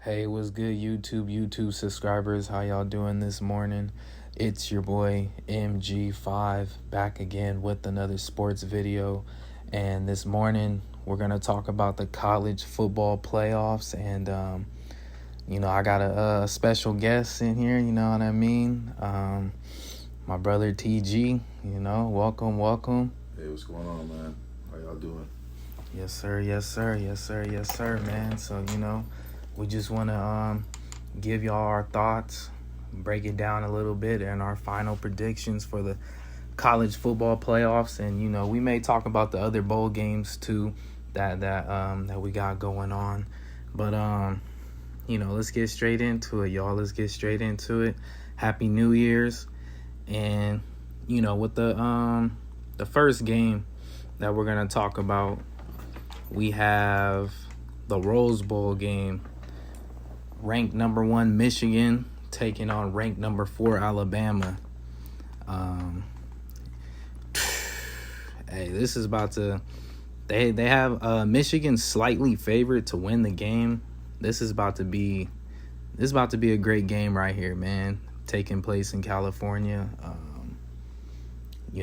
Hey, what's good, YouTube subscribers? How y'all doing this morning? It's your boy MG5 back again with another sports video. And this morning, we're going to talk about the college football playoffs. And, I got a special guest in here, you know what I mean? My brother TG, welcome. Hey, what's going on, man? How y'all doing? Yes, sir, man. So, we just want to give y'all our thoughts, break it down a little bit, and our final predictions for the college football playoffs. And, we may talk about the other bowl games, too, that we got going on. But, let's get straight into it, y'all. Let's get straight into it. Happy New Year's. And, with the first game that we're going to talk about, we have the Rose Bowl game. Ranked number 1 Michigan taking on ranked number 4 Alabama. This is about to. They have Michigan slightly favored to win the game. This is about to be a great game right here, man. Taking place in California.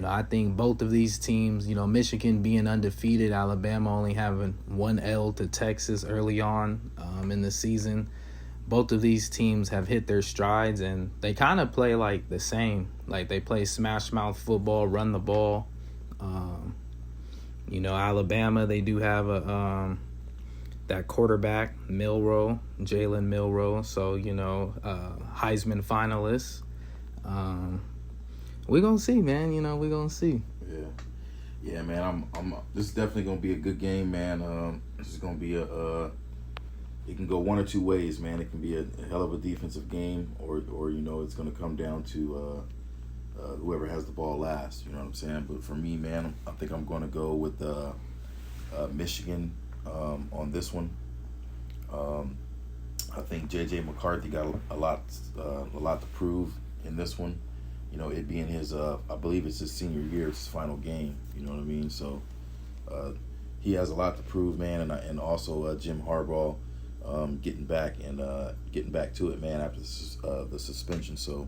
I think both of these teams, Michigan being undefeated, Alabama only having 1 L to Texas early on in the season. Both of these teams have hit their strides, and they kind of play like the same. Like they play smash mouth football, run the ball. Alabama, they do have that quarterback, Jalen Milroe. So, Heisman finalist. We're going to see, man. We're going to see. Yeah, man. This is definitely going to be a good game, man. This is going to be it can go one or two ways, man. It can be a hell of a defensive game, or it's going to come down to whoever has the ball last. You know what I'm saying? But for me, man, I think I'm going to go with Michigan on this one. I think J.J. McCarthy got a lot to prove in this one. It being his, I believe it's his senior year, it's his final game. You know what I mean? So he has a lot to prove, man, and also Jim Harbaugh getting back to it, man, after the suspension. So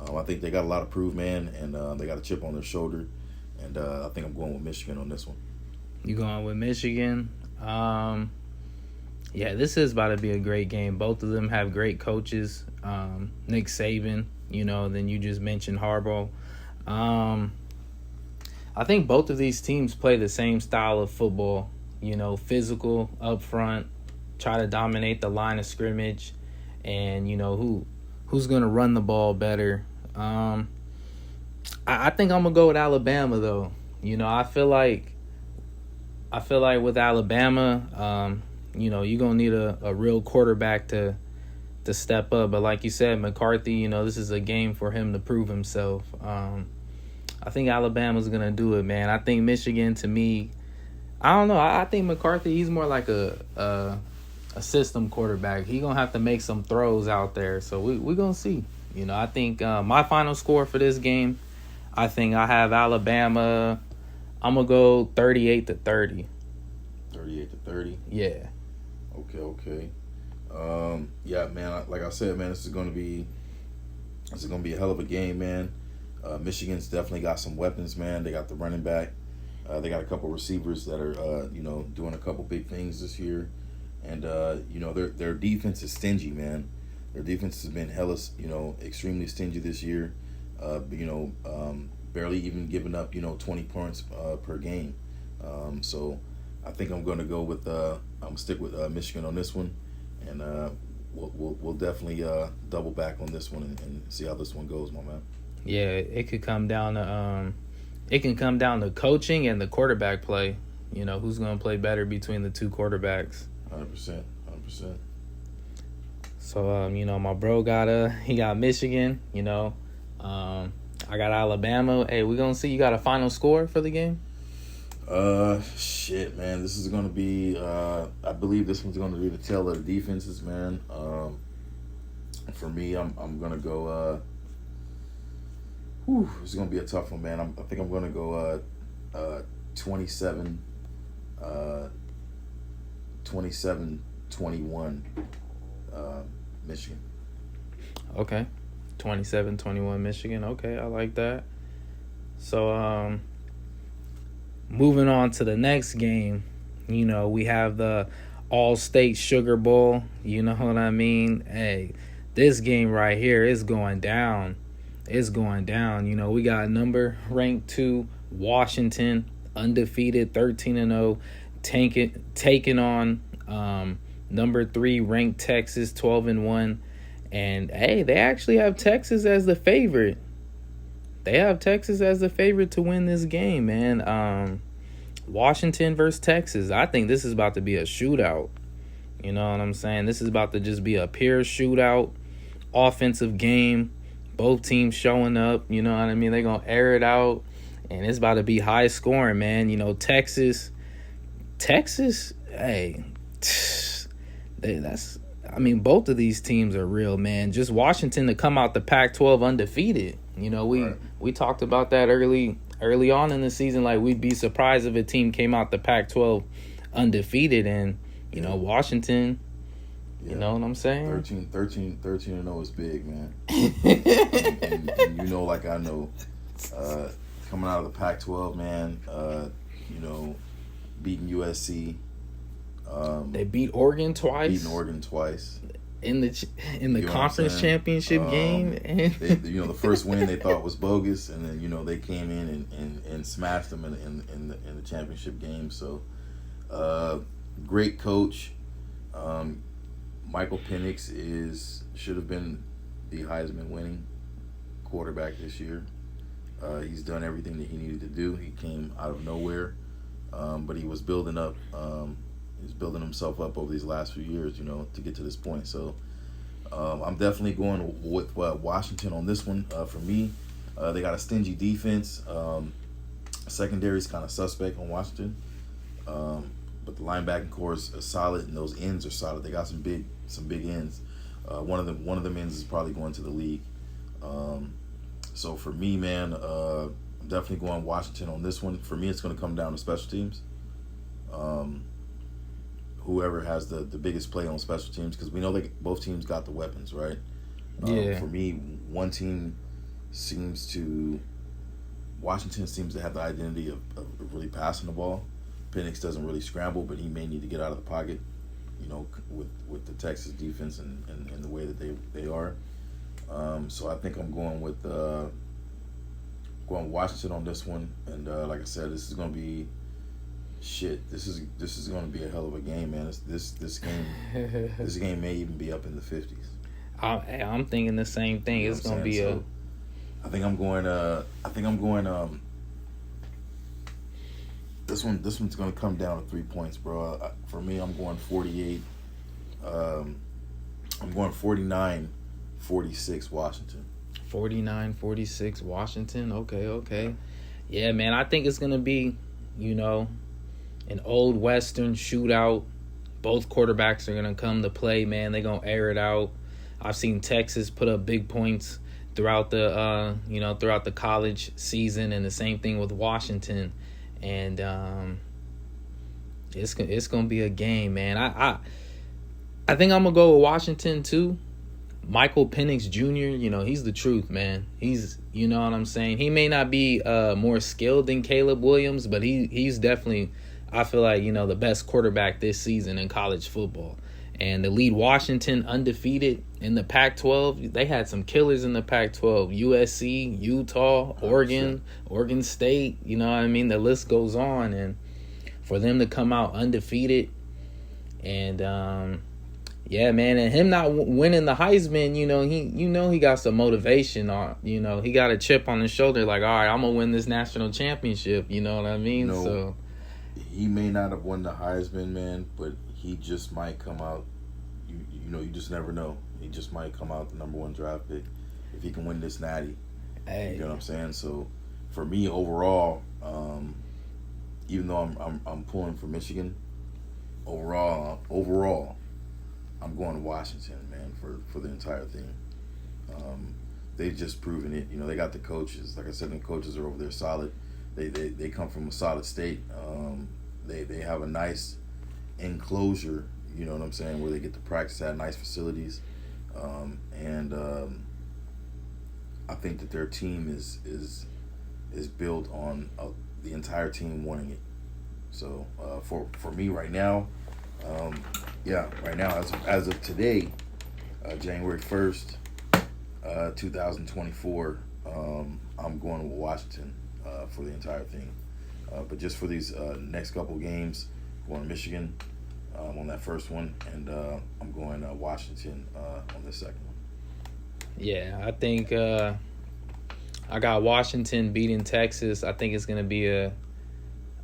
I think they got a lot to prove, man, and they got a chip on their shoulder, and I think I'm going with Michigan on this one. You going with Michigan? This is about to be a great game. Both of them have great coaches. Nick Saban, then you just mentioned Harbaugh. I think both of these teams play the same style of football, physical up front, try to dominate the line of scrimmage, and, who's going to run the ball better. I think I'm going to go with Alabama, though. I feel like with Alabama, you're going to need a real quarterback to step up. But like you said, McCarthy, this is a game for him to prove himself. I think Alabama's going to do it, man. I think Michigan, to me, I don't know. I think McCarthy, he's more like a system quarterback. He's going to have to make some throws out there. So we're going to see. I think my final score for this game, I think I have Alabama. I'm going to go 38-30. 38-30? Yeah. Okay. Yeah, man. Like I said, man, this is gonna be a hell of a game, man. Michigan's definitely got some weapons, man. They got the running back. They got a couple receivers that are, doing a couple big things this year, and their defense is stingy, man. Their defense has been extremely stingy this year. Barely even giving up, 20 points per game. So I think I'm gonna go with I'm gonna stick with Michigan on this one. And we'll definitely double back on this one and see how this one goes, my man. Yeah, it could come down to coaching and the quarterback play. Who's going to play better between the two quarterbacks. 100%. So my bro got Michigan. I got Alabama. Hey, we're gonna see. You got a final score for the game? Shit, man. This is gonna be. I believe this one's gonna be the tale of the defenses, man. For me, I'm gonna go. This is gonna be a tough one, man. I think I'm gonna go 27, 27-21 Michigan. Okay. 27-21 Michigan. Okay, I like that. So, moving on to the next game, we have the All-State Sugar Bowl. You know what I mean? Hey, this game right here is going down. It's going down. We got ranked 2 Washington, undefeated, 13-0, taking on number 3 ranked Texas, 12-1. And hey, they actually have Texas as the favorite. They have Texas as the favorite to win this game, man. Washington versus Texas. I think this is about to be a shootout. You know what I'm saying? This is about to just be a pure shootout, offensive game. Both teams showing up. You know what I mean? They're going to air it out. And it's about to be high scoring, man. Texas, hey, both of these teams are real, man. Just Washington to come out the Pac-12 undefeated. We talked about that early on in the season. Like, we'd be surprised if a team came out the Pac-12 undefeated. And, Washington, you know what I'm saying? 13-0 is big, man. and like I know, coming out of the Pac-12, man, beating USC. They beat Oregon twice. In the conference championship game. The first win they thought was bogus, and then they came in and smashed them in the championship game. So, great coach. Michael Penix should have been the Heisman winning quarterback this year. He's done everything that he needed to do. He came out of nowhere, but he was building up. He's building himself up over these last few years, to get to this point. So I'm definitely going with Washington on this one. For me, they got a stingy defense. Secondary is kind of suspect on Washington, but the linebacking core is solid, and those ends are solid. They got some big ends. One of them ends is probably going to the league. So for me, man, I'm definitely going Washington on this one. For me, it's going to come down to special teams. Whoever has the biggest play on special teams, because we know both teams got the weapons, right? Yeah. For me, Washington seems to have the identity of really passing the ball. Penix doesn't really scramble, but he may need to get out of the pocket, with the Texas defense and the way that they are. So I think I'm going with Washington on this one. And like I said, this is going to be shit. This is going to be a hell of a game, man. This game may even be up in the 50s. I'm thinking the same thing. It's going to be I think I'm going. This one's going to come down to 3 points, bro. For me, I'm going 48. I'm going 49-46 Washington. 49-46 Washington. Okay. Yeah, man. I think it's going to be, an old Western shootout. Both quarterbacks are going to come to play, man. They're going to air it out. I've seen Texas put up big points throughout the college season, and the same thing with Washington. And it's going to be a game, man. I think I'm going to go with Washington too. Michael Penix Jr., he's the truth, man. He's, you know what I'm saying? He may not be more skilled than Caleb Williams, but he's definitely, I feel like, the best quarterback this season in college football. And to lead Washington undefeated in the Pac-12, they had some killers in the Pac-12. USC, Utah, Oregon State, you know what I mean? The list goes on. And for them to come out undefeated and, yeah, man, and him not winning the Heisman, he got some motivation on, he got a chip on his shoulder like, all right, I'm going to win this national championship, you know what I mean? So he may not have won the Heisman, man, but he just might come out, you just never know. He just might come out the number 1 draft pick if he can win this natty. Hey. You know what I'm saying? So for me overall, even though I'm pulling for Michigan, overall, I'm going to Washington, man, for the entire thing. They've just proven it. They got the coaches. Like I said, the coaches are over there solid. They come from a solid state. They have a nice enclosure, you know what I'm saying, where they get to practice at nice facilities. and I think that their team is built on the entire team wanting it. So for me right now, right now as of today, January 1st, 2024, I'm going with Washington for the entire thing. But just for these next couple games, going to Michigan on that first one, and I'm going Washington on the second one. Yeah, I think I got Washington beating Texas. I think it's gonna be a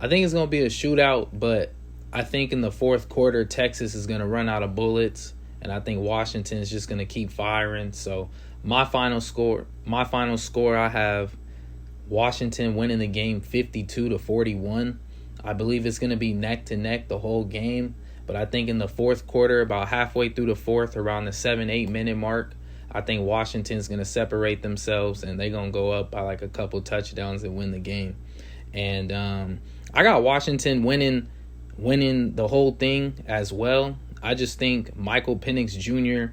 shootout, but I think in the fourth quarter Texas is gonna run out of bullets, and I think Washington is just gonna keep firing. So my final score, I have Washington winning the game 52-41. I believe it's gonna be neck to neck the whole game, but I think in the fourth quarter, about halfway through the fourth, around the 7-8 minute mark, I think Washington's going to separate themselves, and they're going to go up by like a couple touchdowns and win the game. And I got Washington winning the whole thing as well. I just think Michael Penix Jr.,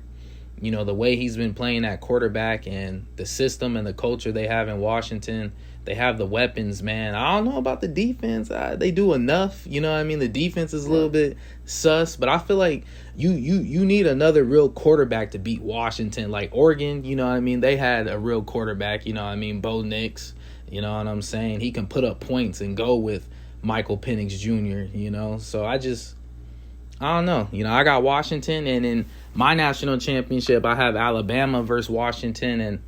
the way he's been playing at quarterback and the system and the culture they have in Washington, they have the weapons, man. I don't know about the defense. They do enough. The defense is a little bit sus, but I feel like you need another real quarterback to beat Washington. Like Oregon, they had a real quarterback, Bo Nix, you know what I'm saying? He can put up points and go with Michael Penix Jr., So I don't know. I got Washington, and in my national championship, I have Alabama versus Washington, and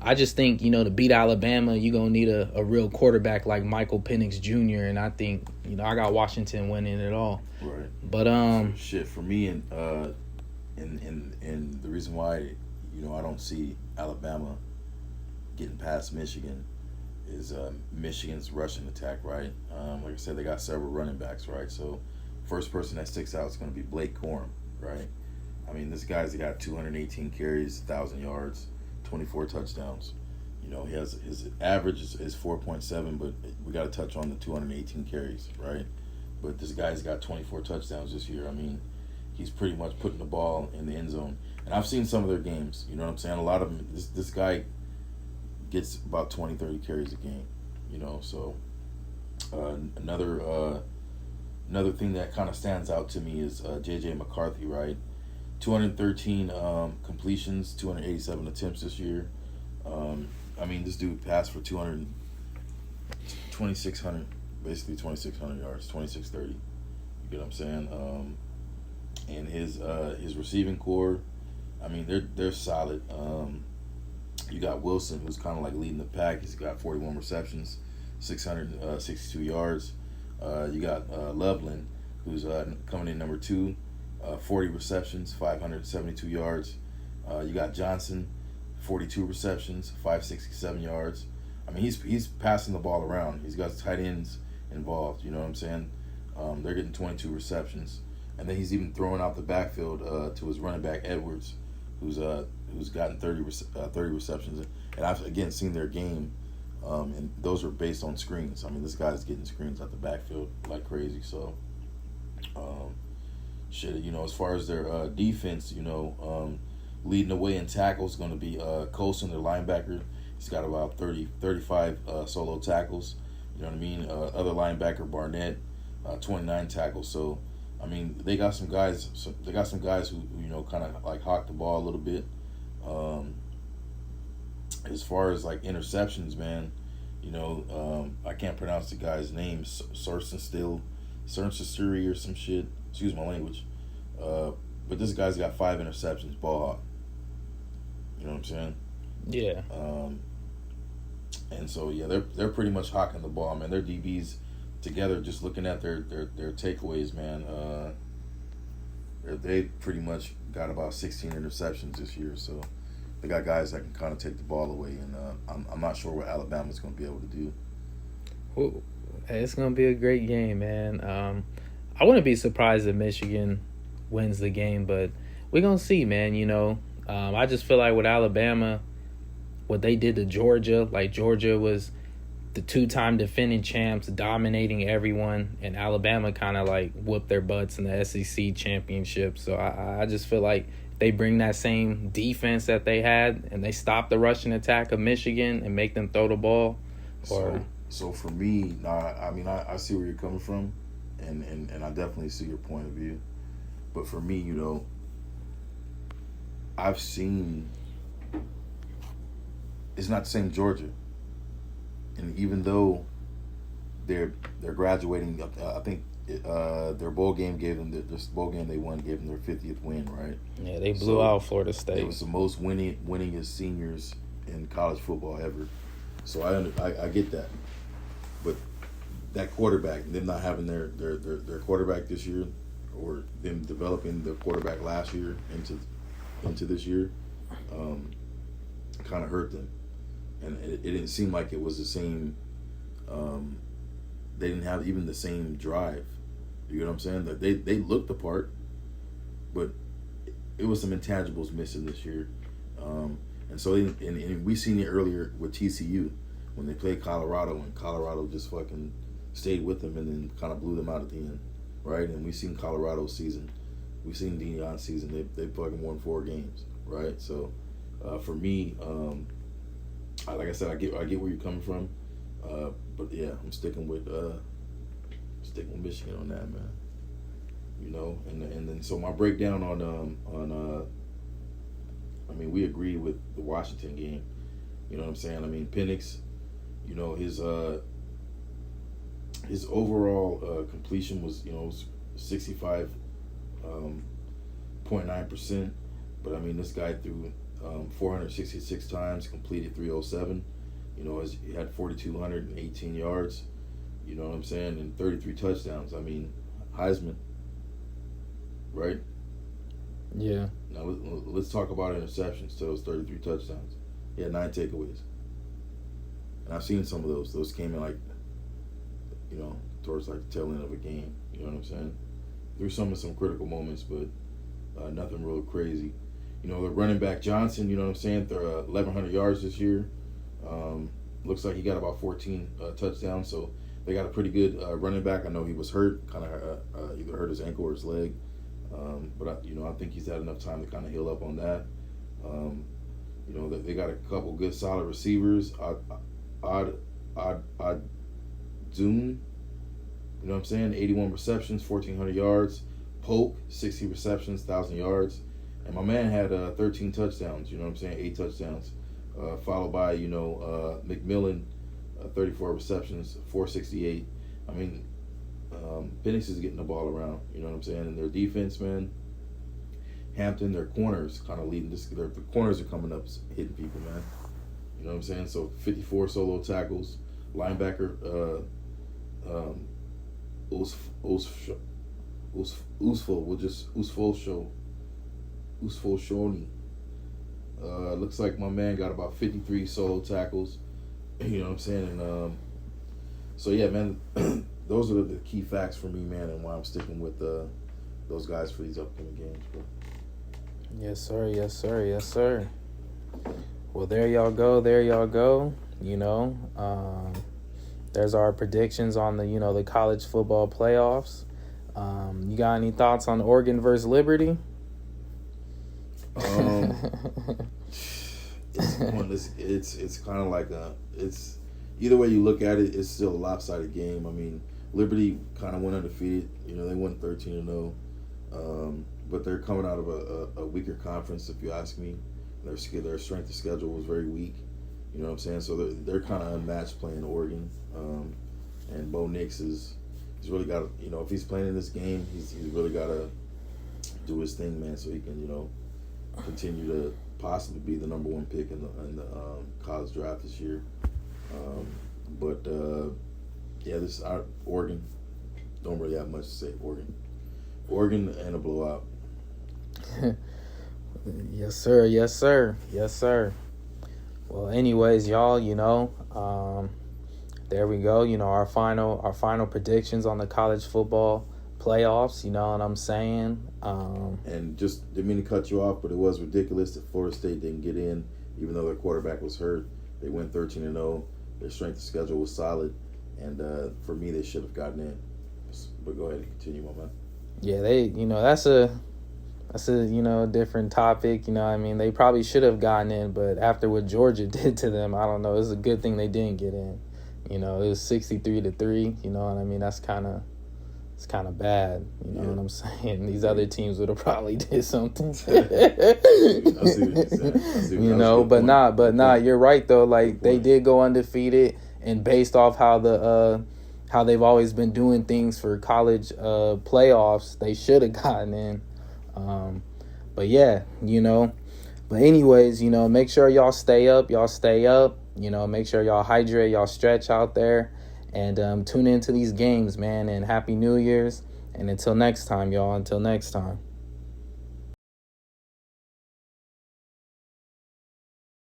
I just think, to beat Alabama, you're going to need a real quarterback like Michael Penix Jr., and I think, I got Washington winning it all. Right. But for me, and the reason why, I don't see Alabama getting past Michigan is Michigan's rushing attack, right? Like I said, they got several running backs, right? So first person that sticks out is going to be Blake Corum, right? I mean, this guy's got 218 carries, 1,000 yards, 24 touchdowns. He has his average is 4.7, but we got to touch on the 218 carries, right? But this guy's got 24 touchdowns this year. I mean, he's pretty much putting the ball in the end zone. And I've seen some of their games. You know what I'm saying? A lot of them, this guy gets about 20, 30 carries a game. So another thing that kind of stands out to me is J.J. McCarthy, right? 213 completions, 287 attempts this year. This dude passed for 2,600, basically 2,600 yards, 2,630. You get what I'm saying? And his receiving core, they're solid. You got Wilson, who's kind of like leading the pack. He's got 41 receptions, 662 yards. You got Loveland, who's coming in number 2, 40 receptions, 572 yards. You got Johnson, 42 receptions, 567 yards. He's passing the ball around. He's got tight ends involved. You know what I'm saying? They're getting 22 receptions, and then he's even throwing out the backfield to his running back Edwards, who's gotten 30 receptions. And I've again seen their game, and those are based on screens. This guy's getting screens out the backfield like crazy. So, as far as their defense, leading the way in tackles is going to be Colson, their linebacker. He's got about 35 solo tackles. You know what I mean? Other linebacker Barnett, 29 tackles. So, they got some guys. They got some guys who kind of like hawk the ball a little bit. As far as like interceptions, man, I can't pronounce the guy's name. Cernsturi or some shit. Excuse my language. But this guy's got 5 interceptions. Ball hawk. You know what I'm saying? Yeah. And so they're pretty much hawking the ball, man. Their DBs together, just looking at their takeaways, man. They pretty much got about 16 interceptions this year. So they got guys that can kind of take the ball away, and I'm not sure what Alabama's going to be able to do. Well, it's going to be a great game, man. I wouldn't be surprised if Michigan wins the game, but we're going to see, man. I just feel like with Alabama, what they did to Georgia, like Georgia was the 2-time defending champs, dominating everyone, and Alabama kind of like whooped their butts in the SEC championship. So I just feel like they bring that same defense that they had and they stop the rushing attack of Michigan and make them throw the ball? Or So for me, I mean, I see where you're coming from, and I definitely see your point of view. But for me, I've seen it's not the same Georgia, and even though they're graduating, I think their bowl game gave them this bowl game they won gave them their 50th win, right? Yeah, they blew out Florida State. It was the most winningest seniors in college football ever. So I get that, but that quarterback, them not having their quarterback this year, or them developing the quarterback last year into this year, kind of hurt them, and it didn't seem like it was the same. They didn't have even the same drive. You know what I'm saying? That they looked the part, but it was some intangibles missing this year. And so, and we seen it earlier with TCU when they played Colorado, and Colorado just fucking stayed with them and then kind of blew them out at the end, right? And we seen Colorado's season, we seen Deion's season. They fucking won 4 games, right? So, for me, like I said, I get where you're coming from, but yeah, I'm sticking with Michigan on that, man. And then so my breakdown on I mean, we agree with the Washington game. You know what I'm saying? I mean, Penix, his overall completion was 65.9%. But I mean, this guy threw 466 times, completed 307. He had 4,218 yards. You know what I'm saying? And 33 touchdowns. I mean, Heisman, right? Yeah. Now let's talk about interceptions. So it was 33 touchdowns. He had 9 takeaways. And I've seen some of those. Those came in towards the tail end of a game. You know what I'm saying? Through some critical moments, but nothing real crazy. The running back Johnson, you know what I'm saying? They're 1,100 yards this year. Looks like he got about 14 touchdowns. So they got a pretty good running back. I know he was hurt, kind of either hurt his ankle or his leg. But I think he's had enough time to kind of heal up on that. They got a couple good solid receivers. Zoom, you know what I'm saying? 81 receptions, 1,400 yards. Polk, 60 receptions, 1,000 yards. And my man had 13 touchdowns, you know what I'm saying? 8 touchdowns. Followed by, McMillan, 34 receptions, 468. I mean, Penix is getting the ball around, you know what I'm saying? And their defense, man, Hampton, their corners kind of leading this. The corners are coming up hitting people, man. You know what I'm saying? So 54 solo tackles. Linebacker, Usfo looks like my man got about 53 solo tackles. You know what I'm saying? And so yeah, man, those are the key facts for me, man, and why I'm sticking with those guys for these upcoming games. Bro. Yes, sir. Yes, sir. Yes, sir. Well, there y'all go. There's our predictions on the college football playoffs. You got any thoughts on Oregon versus Liberty? It's kind of like it's either way you look at it, it's still a lopsided game. I mean, Liberty kind of went undefeated. They won 13-0, but they're coming out of a weaker conference, if you ask me. Their strength of schedule was very weak. You know what I'm saying? So they're kind of unmatched playing Oregon. And Bo Nix he's really got to, if he's playing in this game, he's really got to do his thing, man, so he can, continue to possibly be the number 1 pick in the college draft this year. This Oregon, don't really have much to say. Oregon and a blowout. Yes, sir. Yes, sir. Yes, sir. Well, anyways, y'all, there we go. Our final predictions on the college football playoffs. You know what I'm saying? And just didn't mean to cut you off, but it was ridiculous that Florida State didn't get in, even though their quarterback was hurt. They went 13-0. Their strength of schedule was solid, and for me, they should have gotten in. But go ahead and continue, my man. Yeah, that's a different topic. I mean, they probably should have gotten in, but after what Georgia did to them, I don't know. It's a good thing they didn't get in. It was 63-3. You know what I mean? It's kind of bad. You know what I'm saying? These other teams would have probably did something. I see what you're saying. But not. You're right though. Like they did go undefeated, and based off how they've always been doing things for college playoffs, they should have gotten in. But yeah, But anyways, make sure y'all stay up. Make sure y'all hydrate, y'all stretch out there, and tune into these games, man. And Happy New Year's. And until next time, y'all. Until next time.